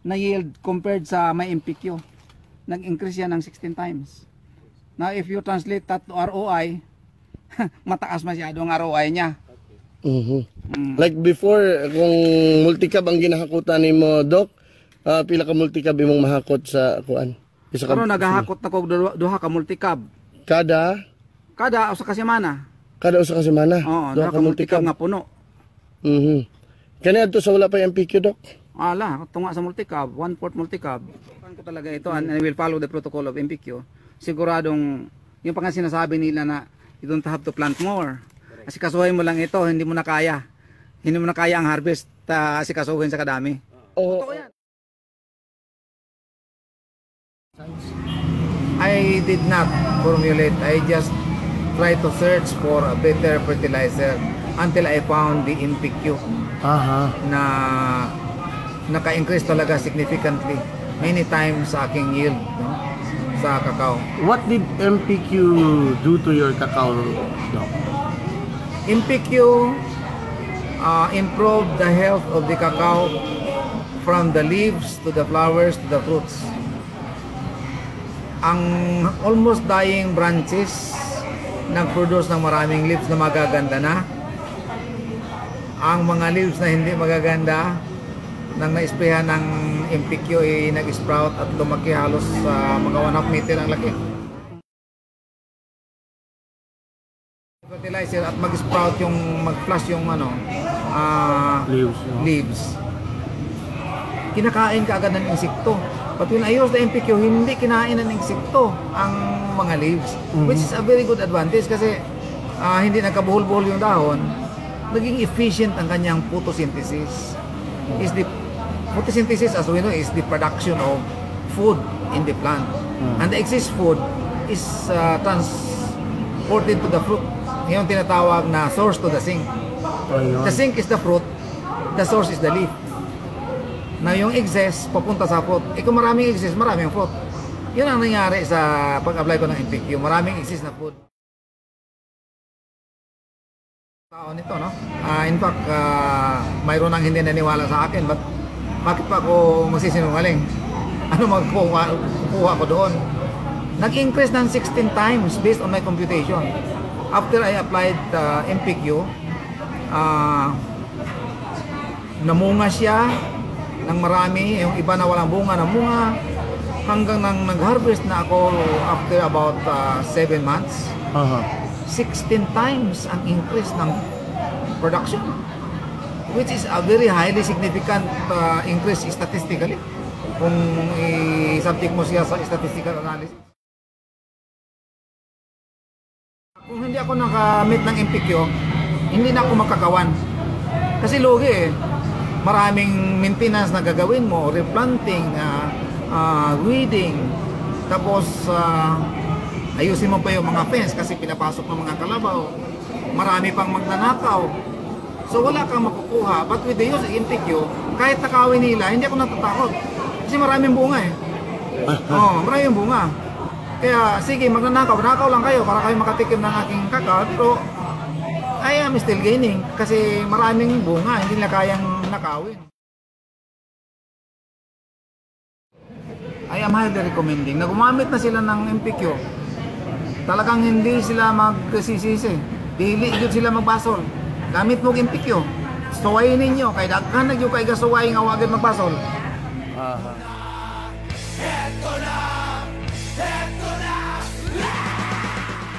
na yield compared sa may MPQ. Nag-increase yan ng 16 times. Now if you translate that to ROI, mataas masyado ang ROI niya. Like before, kung multicab ang ginahakutan ni mo, Doc, pila ka multicab imong mahakot sa kuan? Pero naghahakot na ko duha ka multicab. Kada usa ka semana. Kada usa ka semana? Oo, duha ka multicab nga puno. Kani adto sa wala pa yung MPQ, Doc? Ala, tunga sa multicab, 1/4 multicab. Kan ko talaga ito and I will follow the protocol of MPQ. Siguradong yung pang sinasabi nila na you don't have to plant more. Kasi kasuhin mo lang ito, hindi mo na kaya. Hindi mo na kaya ang harvest kasi kasuhin sa kadami. Oo. I did not formulate. I just tried to search for a better fertilizer until I found the MPQ na naka-increase talaga significantly many times sa aking yield, no? Sa cacao. What did MPQ do to your cacao, Doc? MPQ improved the health of the cacao from the leaves to the flowers to the fruits. Ang almost dying branches nag-produce ng maraming leaves na magaganda na. Ang mga leaves na hindi magaganda nang na-sprayan ng MPQ ay nag-sprout at lumaki halos sa mga 1.5 meter ang laki. Fertilizer at mag-sprout yung mag-flush yung leaves. Kinakain ka agad ng insekto. But when I use the MPQ, hindi kinain ng insekto ang mga leaves, which is a very good advantage kasi hindi nagkabuhol-buhol yung dahon. Naging efficient ang kanyang photosynthesis. Photosynthesis, as we know, is the production of food in the plant. And the excess food is transported to the fruit. Yung tinatawag na source to the sink. The sink is the fruit, the source is the leaf. Na yung excess papunta sa fruit. Kung maraming excess, maraming fruit. Yun ang nangyari sa pag-apply ko ng MPQ. Maraming excess na food. Tao nito, no? In fact, mayroon nang hindi naniwala sa akin. But bakit pa ako magsisinungaling? Ano magkukuha ko doon? Nag-increase ng 16 times based on my computation. After I applied MPQ, namunga siya ng marami, yung iba na walang bunga na munga, hanggang nang nag-harvest na ako after about 7 months. 16 times ang increase ng production, which is a very highly significant increase statistically kung i-subject mo siya sa statistical analysis. Kung hindi ako nakamit ng MPQ, hindi na ako makakawan. Kasi lugi maraming maintenance na gagawin mo, replanting, weeding, tapos ayusin mo pa yung mga fence kasi pinapasok ng mga kalabaw. Marami pang magnanakaw. So wala kang makukuha. But with the use of MPQ, kahit nakawin nila, hindi ako natatakot. Kasi maraming bunga eh. Maraming bunga. Kaya sige, magnanakaw lang kayo para kayo makatikim ng aking kakao, pero I am still gaining kasi maraming bunga, hindi nila kayang nakawin. I am highly recommending na gumamit na sila ng MPQ. Talagang hindi sila magsisisi. Dili igod sila magbasol. Gamit mo MPQ. Suwayin ninyo kay daghan nagyo kay gasuway nga wagad magbasol.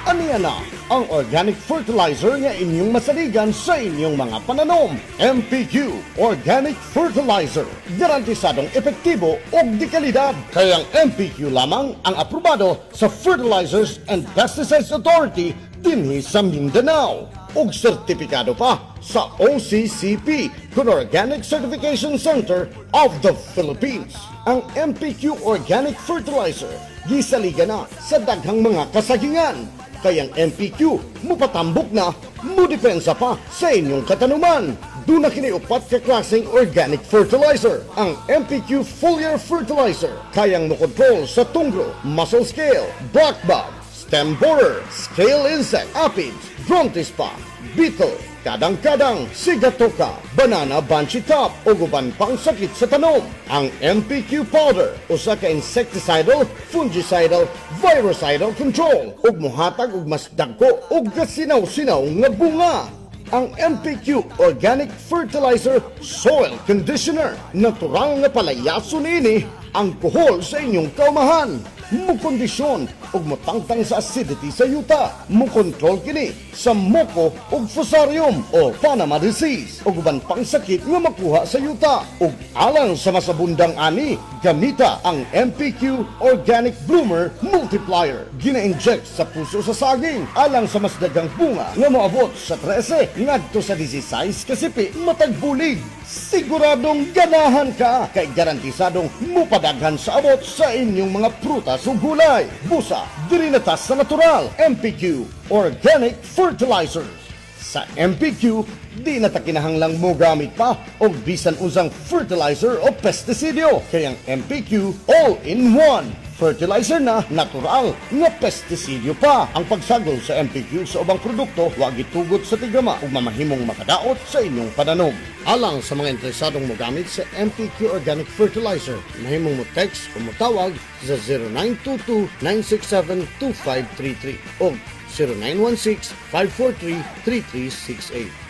Aniya na ang organic fertilizer nga inyong masaligan sa inyong mga pananom. MPQ Organic Fertilizer. Garantisadong epektibo o di kalidad. Kayang MPQ lamang ang aprobado sa Fertilizers and Pesticides Authority dinhi sa Mindanao. Og sertipikado pa sa OCCP, kun Organic Certification Center of the Philippines. Ang MPQ Organic Fertilizer gisaligan na sa daghang mga kasagingan. Kayang MPQ, mupatambok na, mudepensa pa sa inyong katanuman. Doon na kiniupat ka klaseng organic fertilizer. Ang MPQ Foliar Fertilizer. Kayang makontrol sa tungro, mussel scale, black bug, stem borer, scale insect, aphids, drontispa, beetle, kadang-kadang sigatoka, banana bunchy top o guban pang sakit sa tanom. Ang MPQ powder usa ka insecticidal, fungicidal, virucidal control ug mohatag og mas dagko ug gasinaw-sinaw nga bunga. Ang MPQ Organic Fertilizer Soil Conditioner, natural nga palayason ini ang kuhol sa inyong kaumahan. Mukondisyon ug motangtang sa acidity sa yuta. Mukontrol kini sa moko ug fusarium o Panama disease ug uban pang sakit nga makuha sa yuta. Ug alang sa masabundang ani, gamita ang MPQ Organic Bloomer Multiplier. Gina-inject sa puso sa saging alang sa mas daghang bunga nga moabot sa 13 ngadto sa 16 kasipi matag bulig. Siguradong ganahan ka kay garantisadong mupadaghan sa abot sa inyong mga prutas ug gulay. Busa diri na tas sa natural MPQ Organic Fertilizers. Sa MPQ, di na ta kinahanglang mo gamit pa og bisan unsang fertilizer o pestisidyo. Kaya ang MPQ all-in-one fertilizer na, natural nga pestisidyo pa. Ang pagsagol sa MPQ sa ubang produkto wag gitugot sa tigama ug mamahimong makadaot sa inyong pananom. Alang sa mga interesadong mogamit sa MPQ Organic Fertilizer, mahimong mo text o motawag sa 0922-967-2533 o 0916-543-3368.